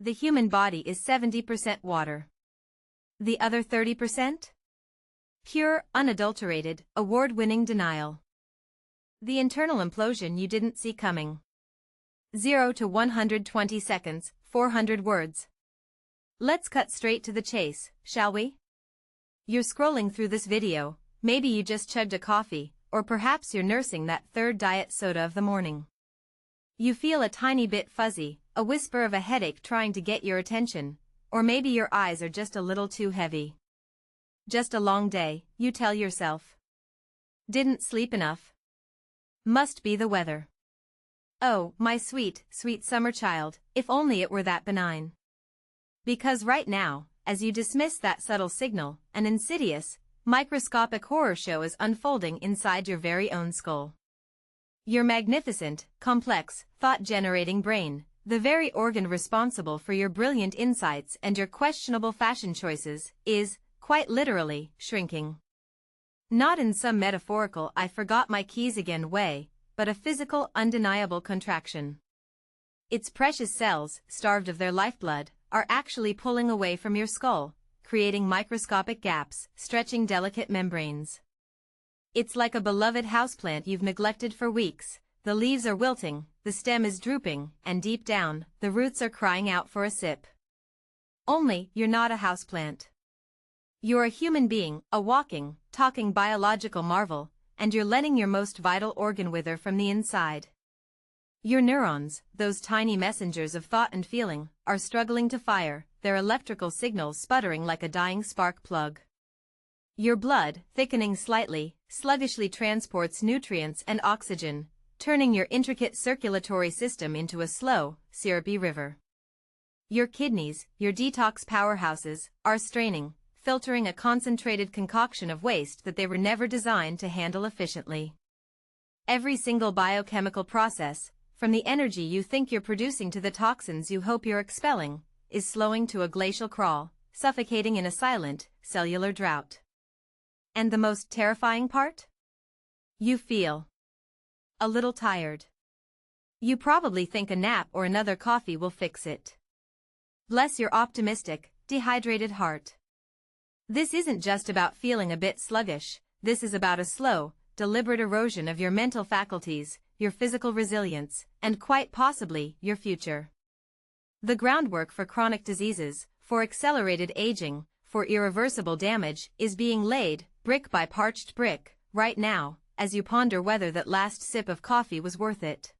The human body is 70% water. The other 30%? Pure, unadulterated, award-winning denial. The internal implosion you didn't see coming. 0 to 120 seconds, 400 words. Let's cut straight to the chase, shall we? You're scrolling through this video, maybe you just chugged a coffee, or perhaps you're nursing that third diet soda of the morning. You feel a tiny bit fuzzy, a whisper of a headache trying to get your attention, or maybe your eyes are just a little too heavy. Just a long day, you tell yourself. Didn't sleep enough. Must be the weather. Oh, my sweet, sweet summer child, if only it were that benign. Because right now, as you dismiss that subtle signal, an insidious, microscopic horror show is unfolding inside your very own skull. Your magnificent, complex, thought-generating brain, the very organ responsible for your brilliant insights and your questionable fashion choices, is, quite literally, shrinking. Not in some metaphorical I forgot my keys again way, but a physical, undeniable contraction. Its precious cells, starved of their lifeblood, are actually pulling away from your skull, creating microscopic gaps, stretching delicate membranes. It's like a beloved houseplant you've neglected for weeks. The leaves are wilting, the stem is drooping, and deep down, the roots are crying out for a sip. Only, you're not a houseplant. You're a human being, a walking, talking biological marvel, and you're letting your most vital organ wither from the inside. Your neurons, those tiny messengers of thought and feeling, are struggling to fire, their electrical signals sputtering like a dying spark plug. Your blood, thickening slightly, sluggishly transports nutrients and oxygen, turning your intricate circulatory system into a slow, syrupy river. Your kidneys, your detox powerhouses, are straining, filtering a concentrated concoction of waste that they were never designed to handle efficiently. Every single biochemical process, from the energy you think you're producing to the toxins you hope you're expelling, is slowing to a glacial crawl, suffocating in a silent, cellular drought. And the most terrifying part? You feel a little tired. You probably think a nap or another coffee will fix it. Bless your optimistic, dehydrated heart. This isn't just about feeling a bit sluggish, this is about a slow, deliberate erosion of your mental faculties, your physical resilience, and quite possibly, your future. The groundwork for chronic diseases, for accelerated aging, for irreversible damage, is being laid, brick by parched brick, right now, as you ponder whether that last sip of coffee was worth it.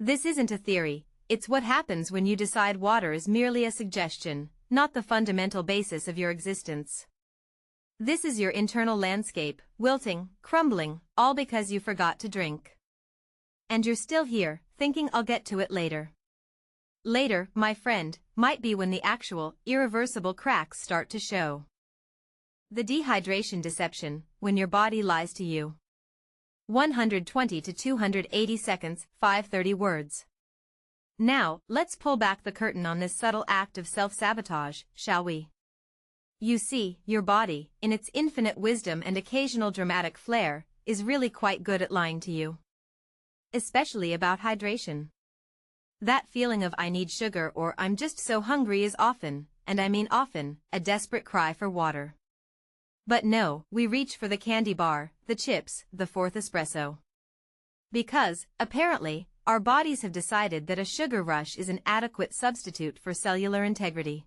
This isn't a theory, it's what happens when you decide water is merely a suggestion, not the fundamental basis of your existence. This is your internal landscape, wilting, crumbling, all because you forgot to drink. And you're still here, thinking I'll get to it later. Later, my friend, might be when the actual, irreversible cracks start to show. The dehydration deception, when your body lies to you. 120 to 280 seconds, 530 words. Now, let's pull back the curtain on this subtle act of self-sabotage, shall we? You see, your body, in its infinite wisdom and occasional dramatic flair, is really quite good at lying to you. Especially about hydration. That feeling of I need sugar or I'm just so hungry is often, and I mean often, a desperate cry for water. But no, we reach for the candy bar, the chips, the fourth espresso. Because, apparently, our bodies have decided that a sugar rush is an adequate substitute for cellular integrity.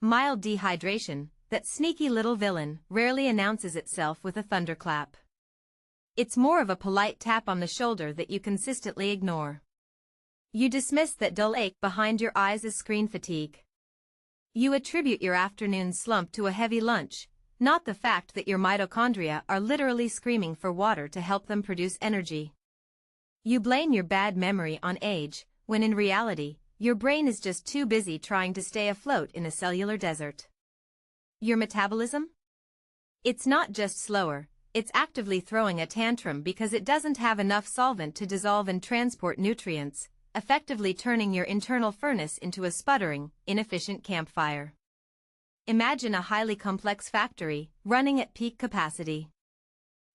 Mild dehydration, that sneaky little villain, rarely announces itself with a thunderclap. It's more of a polite tap on the shoulder that you consistently ignore. You dismiss that dull ache behind your eyes as screen fatigue. You attribute your afternoon slump to a heavy lunch, not the fact that your mitochondria are literally screaming for water to help them produce energy. You blame your bad memory on age, when in reality, your brain is just too busy trying to stay afloat in a cellular desert. Your metabolism? It's not just slower, it's actively throwing a tantrum because it doesn't have enough solvent to dissolve and transport nutrients, effectively turning your internal furnace into a sputtering, inefficient campfire. Imagine a highly complex factory, running at peak capacity.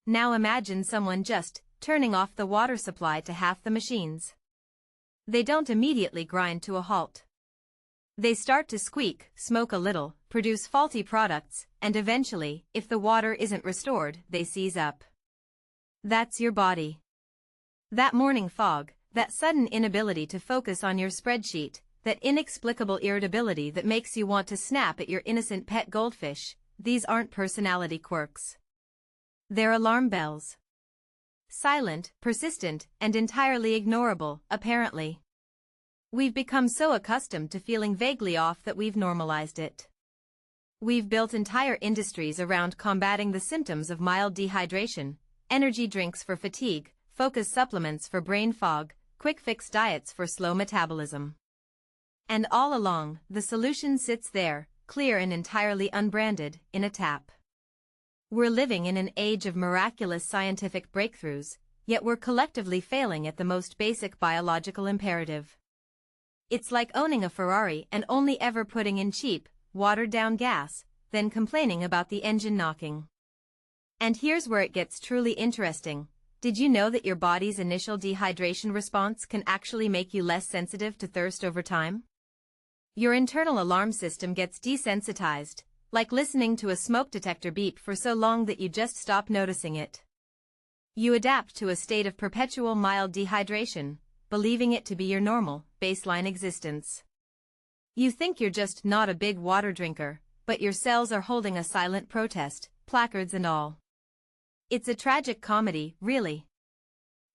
Now imagine someone just turning off the water supply to half the machines. They don't immediately grind to a halt. They start to squeak, smoke a little, produce faulty products, and eventually, if the water isn't restored, they seize up. That's your body. That morning fog, that sudden inability to focus on your spreadsheet, that inexplicable irritability that makes you want to snap at your innocent pet goldfish, these aren't personality quirks. They're alarm bells. Silent, persistent, and entirely ignorable, apparently. We've become so accustomed to feeling vaguely off that we've normalized it. We've built entire industries around combating the symptoms of mild dehydration, energy drinks for fatigue, focus supplements for brain fog, quick-fix diets for slow metabolism. And all along, the solution sits there, clear and entirely unbranded, in a tap. We're living in an age of miraculous scientific breakthroughs, yet we're collectively failing at the most basic biological imperative. It's like owning a Ferrari and only ever putting in cheap, watered-down gas, then complaining about the engine knocking. And here's where it gets truly interesting. Did you know that your body's initial dehydration response can actually make you less sensitive to thirst over time? Your internal alarm system gets desensitized, like listening to a smoke detector beep for so long that you just stop noticing it. You adapt to a state of perpetual mild dehydration, believing it to be your normal, baseline existence. You think you're just not a big water drinker, but your cells are holding a silent protest, placards and all. It's a tragic comedy, really.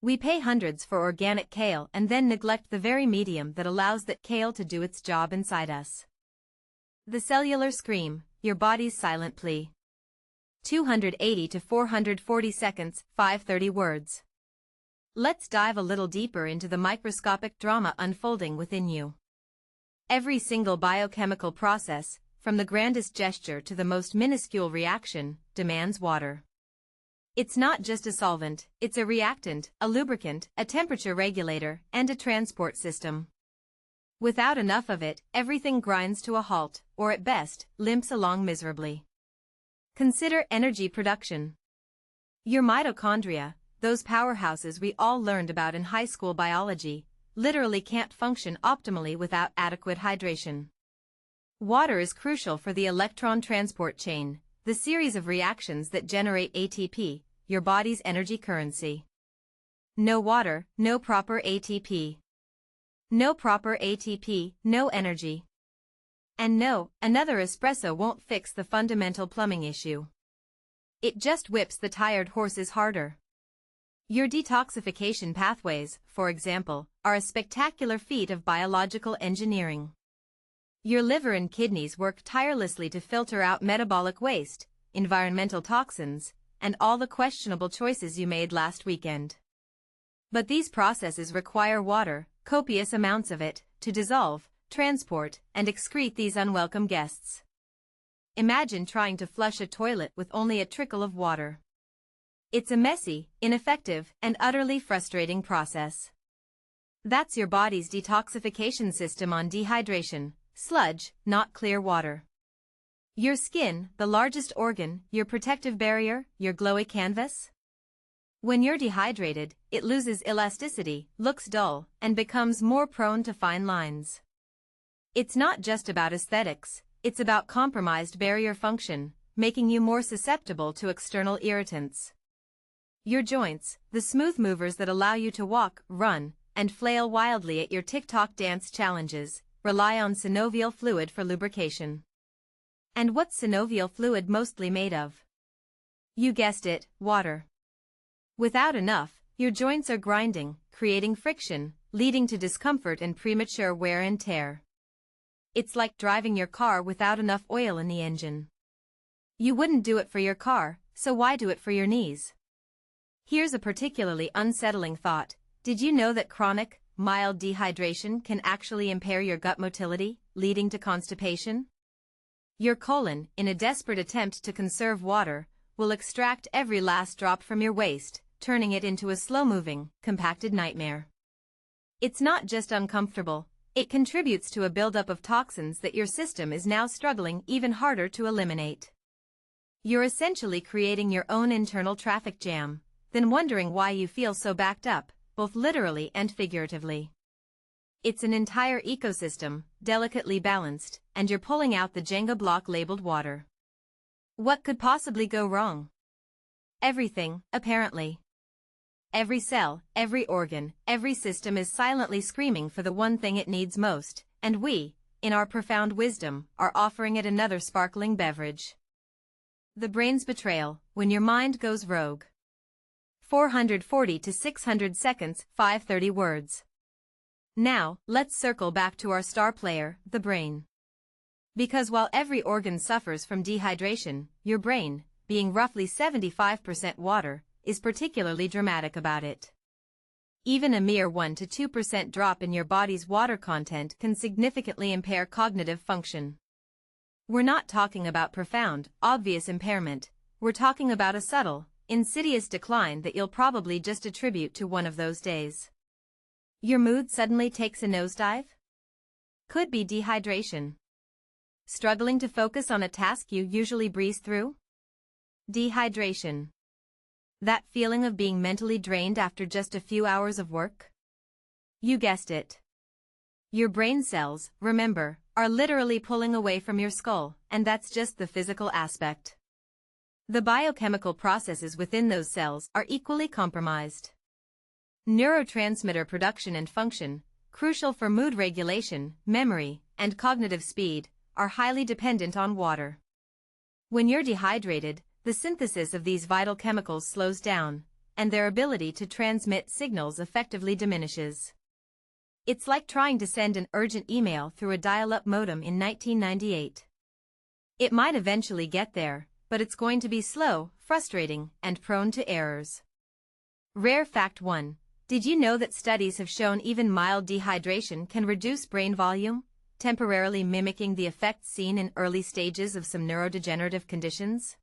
We pay hundreds for organic kale and then neglect the very medium that allows that kale to do its job inside us. The cellular scream, your body's silent plea. 280 to 440 seconds, 530 words. Let's dive a little deeper into the microscopic drama unfolding within you. Every single biochemical process, from the grandest gesture to the most minuscule reaction, demands water. It's not just a solvent, it's a reactant, a lubricant, a temperature regulator, and a transport system. Without enough of it, everything grinds to a halt, or at best, limps along miserably. Consider energy production. Your mitochondria, those powerhouses we all learned about in high school biology, literally can't function optimally without adequate hydration. Water is crucial for the electron transport chain, the series of reactions that generate ATP, your body's energy currency. No water, no proper ATP. No proper ATP, no energy. And no, another espresso won't fix the fundamental plumbing issue. It just whips the tired horses harder. Your detoxification pathways, for example, are a spectacular feat of biological engineering. Your liver and kidneys work tirelessly to filter out metabolic waste, environmental toxins, and all the questionable choices you made last weekend. But these processes require water, copious amounts of it, to dissolve, transport, and excrete these unwelcome guests. Imagine trying to flush a toilet with only a trickle of water. It's a messy, ineffective, and utterly frustrating process. That's your body's detoxification system on dehydration, sludge, not clear water. Your skin, the largest organ, your protective barrier, your glowy canvas? When you're dehydrated, it loses elasticity, looks dull, and becomes more prone to fine lines. It's not just about aesthetics, it's about compromised barrier function, making you more susceptible to external irritants. Your joints, the smooth movers that allow you to walk, run, and flail wildly at your TikTok dance challenges, rely on synovial fluid for lubrication. And what's synovial fluid mostly made of? You guessed it, water. Without enough, your joints are grinding, creating friction, leading to discomfort and premature wear and tear. It's like driving your car without enough oil in the engine. You wouldn't do it for your car, so why do it for your knees? Here's a particularly unsettling thought. Did you know that chronic, mild dehydration can actually impair your gut motility, leading to constipation? Your colon, in a desperate attempt to conserve water, will extract every last drop from your waste, turning it into a slow-moving, compacted nightmare. It's not just uncomfortable, it contributes to a buildup of toxins that your system is now struggling even harder to eliminate. You're essentially creating your own internal traffic jam, then wondering why you feel so backed up, both literally and figuratively. It's an entire ecosystem, delicately balanced, and you're pulling out the Jenga block labeled water. What could possibly go wrong? Everything, apparently. Every cell, every organ, every system is silently screaming for the one thing it needs most, and we, in our profound wisdom, are offering it another sparkling beverage. The brain's betrayal, when your mind goes rogue. 440 to 600 seconds, 530 words. Now, let's circle back to our star player, the brain. Because while every organ suffers from dehydration, your brain, being roughly 75% water, is particularly dramatic about it. Even a mere 1 to 2% drop in your body's water content can significantly impair cognitive function. We're not talking about profound, obvious impairment, we're talking about a subtle, insidious decline that you'll probably just attribute to one of those days. Your mood suddenly takes a nosedive? Could be dehydration. Struggling to focus on a task you usually breeze through? Dehydration. That feeling of being mentally drained after just a few hours of work? You guessed it. Your brain cells, remember, are literally pulling away from your skull, and that's just the physical aspect. The biochemical processes within those cells are equally compromised. Neurotransmitter production and function, crucial for mood regulation, memory, and cognitive speed, are highly dependent on water. When you're dehydrated, the synthesis of these vital chemicals slows down, and their ability to transmit signals effectively diminishes. It's like trying to send an urgent email through a dial-up modem in 1998. It might eventually get there, but it's going to be slow, frustrating, and prone to errors. Rare fact 1. Did you know that studies have shown even mild dehydration can reduce brain volume, temporarily mimicking the effects seen in early stages of some neurodegenerative conditions?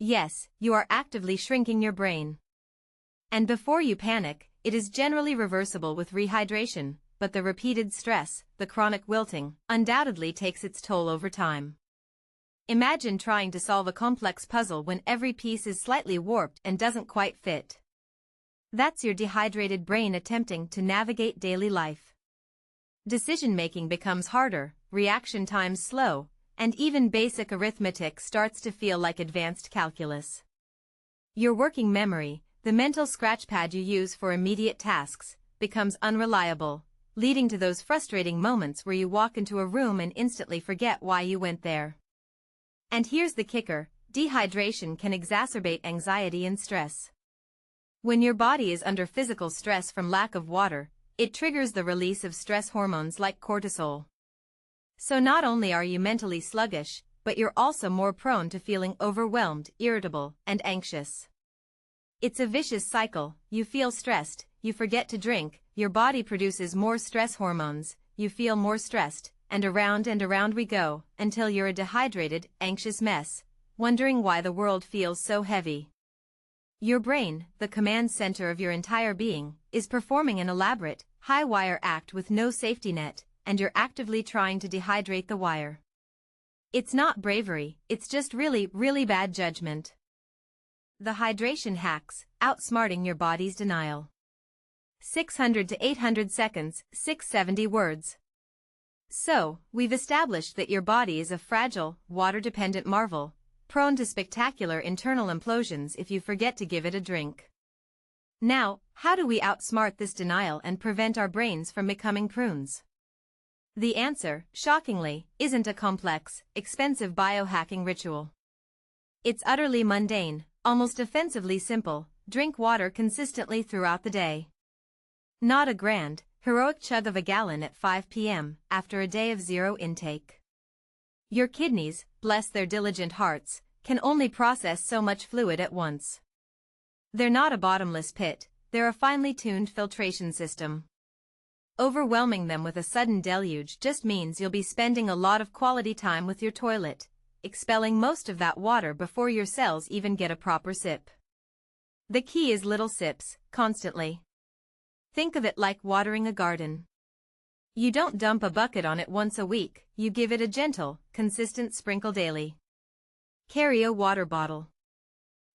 Yes, you are actively shrinking your brain. And before you panic, it is generally reversible with rehydration, but the repeated stress, the chronic wilting, undoubtedly takes its toll over time. Imagine trying to solve a complex puzzle when every piece is slightly warped and doesn't quite fit. That's your dehydrated brain attempting to navigate daily life. Decision-making becomes harder, reaction times slow, and even basic arithmetic starts to feel like advanced calculus. Your working memory, the mental scratchpad you use for immediate tasks, becomes unreliable, leading to those frustrating moments where you walk into a room and instantly forget why you went there. And here's the kicker, dehydration can exacerbate anxiety and stress. When your body is under physical stress from lack of water, it triggers the release of stress hormones like cortisol. So not only are you mentally sluggish, but you're also more prone to feeling overwhelmed, irritable, and anxious. It's a vicious cycle. You feel stressed, you forget to drink, your body produces more stress hormones, you feel more stressed, and around we go, until you're a dehydrated, anxious mess, wondering why the world feels so heavy. Your brain, the command center of your entire being, is performing an elaborate, high-wire act with no safety net, and you're actively trying to dehydrate the wire. It's not bravery, it's just really, really bad judgment. The hydration hacks, outsmarting your body's denial. 600 to 800 seconds, 670 words. So, we've established that your body is a fragile, water-dependent marvel, prone to spectacular internal implosions if you forget to give it a drink. Now, how do we outsmart this denial and prevent our brains from becoming prunes? The answer, shockingly, isn't a complex, expensive biohacking ritual. It's utterly mundane, almost offensively simple. Drink water consistently throughout the day. Not a grand, heroic chug of a gallon at 5 p.m. after a day of zero intake. Your kidneys, bless their diligent hearts, can only process so much fluid at once. They're not a bottomless pit, they're a finely tuned filtration system. Overwhelming them with a sudden deluge just means you'll be spending a lot of quality time with your toilet, expelling most of that water before your cells even get a proper sip. The key is little sips, constantly. Think of it like watering a garden. You don't dump a bucket on it once a week, you give it a gentle, consistent sprinkle daily. Carry a water bottle.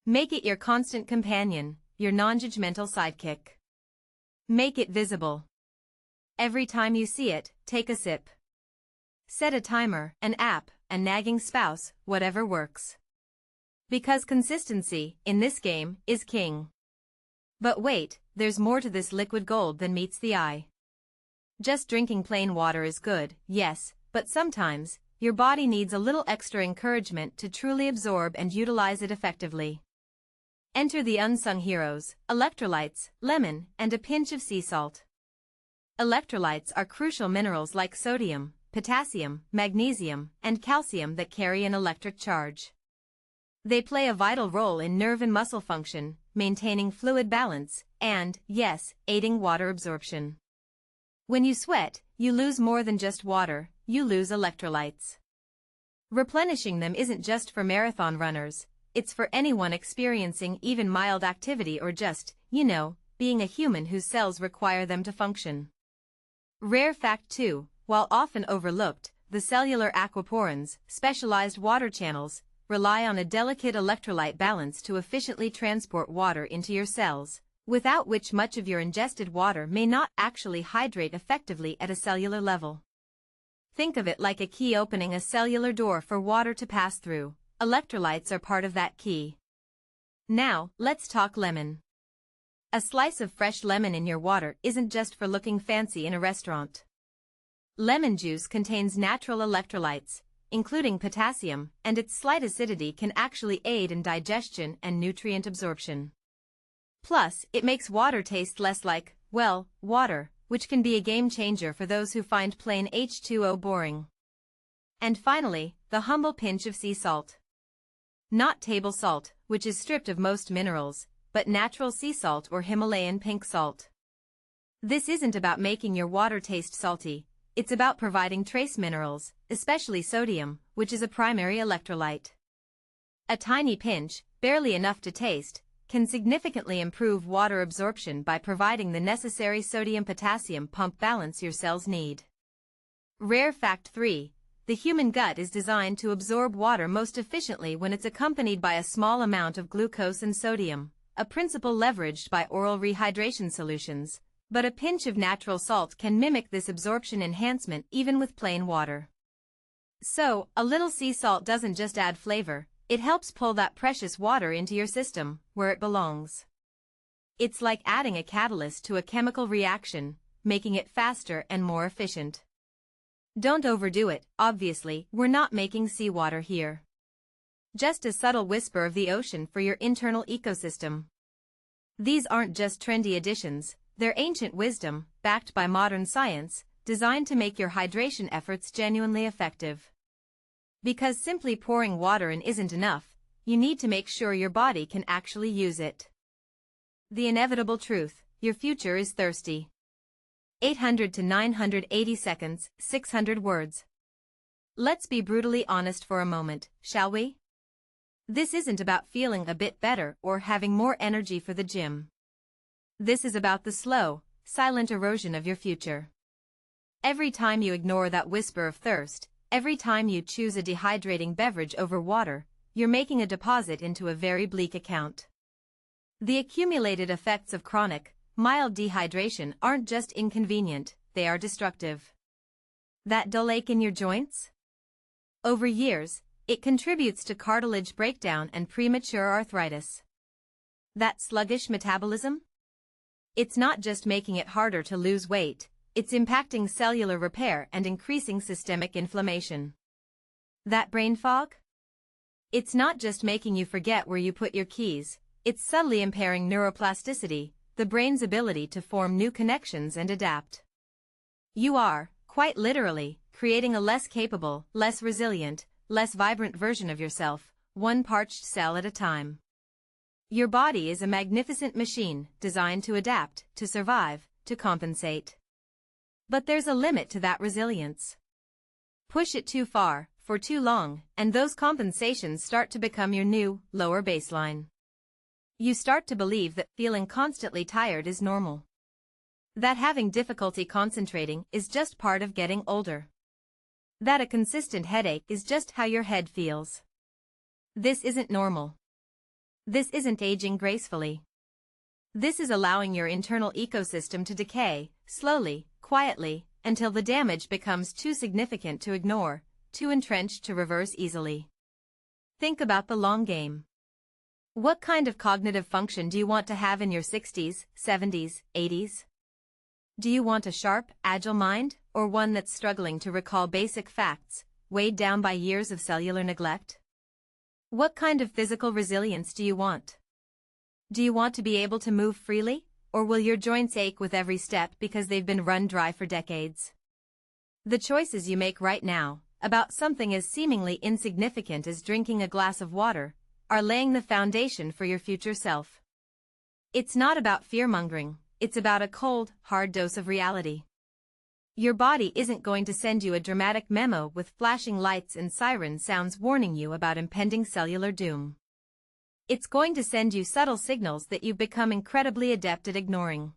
Make it your constant companion, your non-judgmental sidekick. Make it visible. Every time you see it, take a sip. Set a timer, an app, a nagging spouse, whatever works. Because consistency, in this game, is king. But wait, there's more to this liquid gold than meets the eye. Just drinking plain water is good, yes, but sometimes, your body needs a little extra encouragement to truly absorb and utilize it effectively. Enter the unsung heroes, electrolytes, lemon, and a pinch of sea salt. Electrolytes are crucial minerals like sodium, potassium, magnesium, and calcium that carry an electric charge. They play a vital role in nerve and muscle function, maintaining fluid balance, and, yes, aiding water absorption. When you sweat, you lose more than just water, you lose electrolytes. Replenishing them isn't just for marathon runners, it's for anyone experiencing even mild activity or just, being a human whose cells require them to function. Rare fact 2, while often overlooked, the cellular aquaporins, specialized water channels, rely on a delicate electrolyte balance to efficiently transport water into your cells, without which much of your ingested water may not actually hydrate effectively at a cellular level. Think of it like a key opening a cellular door for water to pass through. Electrolytes are part of that key. Now, let's talk lemon. A slice of fresh lemon in your water isn't just for looking fancy in a restaurant. Lemon juice contains natural electrolytes, including potassium, and its slight acidity can actually aid in digestion and nutrient absorption. Plus, it makes water taste less like, well, water, which can be a game changer for those who find plain H2O boring. And finally, the humble pinch of sea salt. Not table salt, which is stripped of most minerals, but natural sea salt or Himalayan pink salt. This isn't about making your water taste salty, it's about providing trace minerals, especially sodium, which is a primary electrolyte. A tiny pinch, barely enough to taste, can significantly improve water absorption by providing the necessary sodium-potassium pump balance your cells need. Rare fact 3. The human gut is designed to absorb water most efficiently when it's accompanied by a small amount of glucose and sodium, a principle leveraged by oral rehydration solutions, but a pinch of natural salt can mimic this absorption enhancement even with plain water. So, a little sea salt doesn't just add flavor, it helps pull that precious water into your system, where it belongs. It's like adding a catalyst to a chemical reaction, making it faster and more efficient. Don't overdo it, obviously, we're not making seawater here. Just a subtle whisper of the ocean for your internal ecosystem. These aren't just trendy additions, they're ancient wisdom, backed by modern science, designed to make your hydration efforts genuinely effective. Because simply pouring water in isn't enough, you need to make sure your body can actually use it. The inevitable truth, your future is thirsty. 800 to 980 seconds, 600 words. Let's be brutally honest for a moment, shall we? This isn't about feeling a bit better or having more energy for the gym. This is about the slow, silent erosion of your future. Every time you ignore that whisper of thirst, every time you choose a dehydrating beverage over water, you're making a deposit into a very bleak account. The accumulated effects of chronic, mild dehydration aren't just inconvenient, they are destructive. That dull ache in your joints? Over years, it contributes to cartilage breakdown and premature arthritis. That sluggish metabolism? It's not just making it harder to lose weight, it's impacting cellular repair and increasing systemic inflammation. That brain fog? It's not just making you forget where you put your keys, it's subtly impairing neuroplasticity, the brain's ability to form new connections and adapt. You are, quite literally, creating a less capable, less resilient, less vibrant version of yourself, one parched cell at a time. Your body is a magnificent machine designed to adapt, to survive, to compensate. But there's a limit to that resilience. Push it too far, for too long, and those compensations start to become your new, lower baseline. You start to believe that feeling constantly tired is normal. That having difficulty concentrating is just part of getting older. That a consistent headache is just how your head feels. This isn't normal. This isn't aging gracefully. This is allowing your internal ecosystem to decay, slowly, quietly, until the damage becomes too significant to ignore, too entrenched to reverse easily. Think about the long game. What kind of cognitive function do you want to have in your 60s, 70s, 80s? Do you want a sharp, agile mind, or one that's struggling to recall basic facts, weighed down by years of cellular neglect? What kind of physical resilience do you want? Do you want to be able to move freely, or will your joints ache with every step because they've been run dry for decades? The choices you make right now, about something as seemingly insignificant as drinking a glass of water, are laying the foundation for your future self. It's not about fear-mongering, it's about a cold, hard dose of reality. Your body isn't going to send you a dramatic memo with flashing lights and siren sounds warning you about impending cellular doom. It's going to send you subtle signals that you've become incredibly adept at ignoring.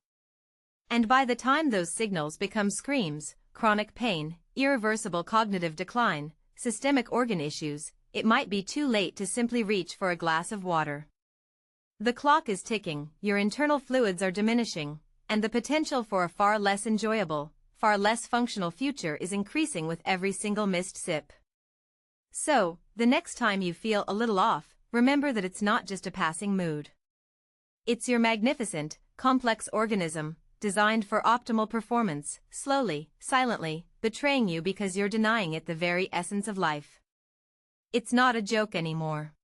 And by the time those signals become screams, chronic pain, irreversible cognitive decline, systemic organ issues, it might be too late to simply reach for a glass of water. The clock is ticking, your internal fluids are diminishing, and the potential for a far less enjoyable, far less functional future is increasing with every single missed sip. So, the next time you feel a little off, remember that it's not just a passing mood. It's your magnificent, complex organism, designed for optimal performance, slowly, silently, betraying you because you're denying it the very essence of life. It's not a joke anymore.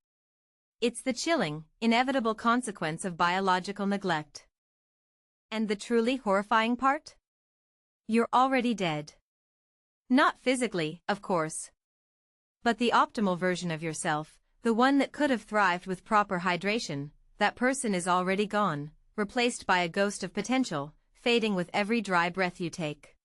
It's the chilling, inevitable consequence of biological neglect. And the truly horrifying part? You're already dead. Not physically, of course. But the optimal version of yourself, the one that could have thrived with proper hydration, that person is already gone, replaced by a ghost of potential, fading with every dry breath you take.